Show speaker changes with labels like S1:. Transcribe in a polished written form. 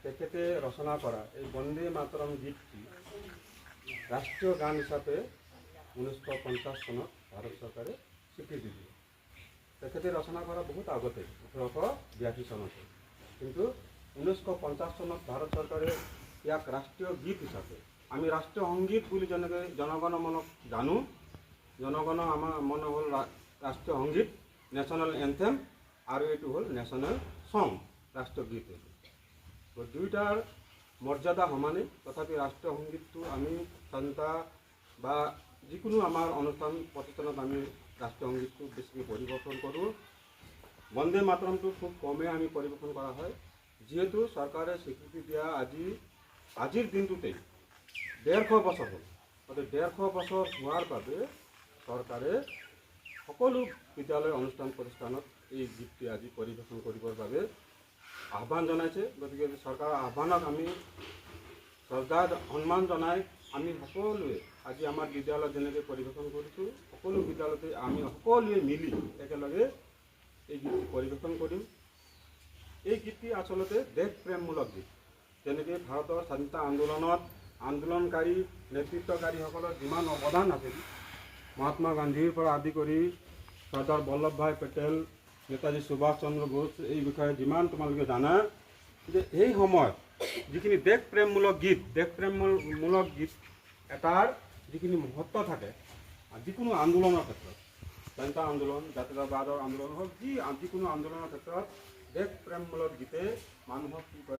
S1: তেখেতে রচনা করা এই বন্দে মাতরম গীতটি রাষ্ট্রীয় গান হিসাবে 1950 সনত ভারত সরকারে স্বীকৃতি দিয়ে। তেখেতে রচনা করা বহুত আগতে 1882 সনতে, কিন্তু 1950 সনত ভারত সরকারে ইয়াক রাষ্ট্রীয় গীত হিসাবে আমি রাষ্ট্রীয় সংগীত বুলি যেনেকৈ জনগণ মনক জানো, জনগণ আমাৰ মন হ'ল ৰাষ্ট্ৰীয় সংগীত নেশ্যনেল এন্থেম, আৰু এইটো হ'ল নেশ্যনেল সং ৰাষ্ট্ৰীয় গীত। তো দুইটাৰ মৰ্যাদা সমানেই, তথাপি ৰাষ্ট্ৰীয় সংগীতটো আমি স্বাধীনতা বা যিকোনো আমাৰ অনুষ্ঠান প্ৰতিষ্ঠানত আমি ৰাষ্ট্ৰীয় সংগীতটো বেছিকৈ পৰিৱেশন কৰোঁ। বন্দে মাতৰমটো খুব কমেই আমি পৰিৱেশন কৰা হয়, যিহেতু চৰকাৰে স্বীকৃতি দিয়া আজিৰ দিনটোতেই 150 বছৰ হ'ল। গতিকে 150 বছৰ হোৱাৰ বাবে চৰকাৰে সকলো বিদ্যালয় অনুষ্ঠান প্ৰতিষ্ঠানত এই গীতটি আজি পৰিৱেশন কৰিবৰ বাবে আহ্বান জনাইছে। গতিকে চৰকাৰৰ আহ্বানক আমি শ্ৰদ্ধা সন্মান জনাই আমি সকলোৱে আজি আমাৰ বিদ্যালয়ত যেনেকৈ পৰিৱেশন কৰিছোঁ, সকলো বিদ্যালয়তে আমি সকলোৱে মিলি একেলগে এই গীতটি পৰিৱেশন কৰিম। এই গীতটি আচলতে দেশ প্ৰেমমূলক গীত। যেনেকৈ ভাৰতৰ স্বাধীনতা আন্দোলনত আন্দোলনকাৰী নেতৃত্বকাৰীসকলৰ যিমান অৱদান আছিল, মহাত্মা গান্ধীৰ পৰা আদি কৰি চৰ্দাৰ বল্লভভাই পেটেল, নেতাজী সুভাষ চন্দ্ৰ বোস, এই বিষয়ে যিমান তোমালোকে জানা, যে এই সময়ত যিখিনি দেশ প্ৰেমমূলক গীত এটাৰ যিখিনি মহত্ব থাকে যিকোনো আন্দোলনৰ ক্ষেত্ৰত, স্বাধীনতা আন্দোলন, জাতীয়তাবাদৰ আন্দোলন হওক, যিকোনো আন্দোলনৰ ক্ষেত্ৰত দেশ প্ৰেমমূলক গীতে মানুহক কি কৰে।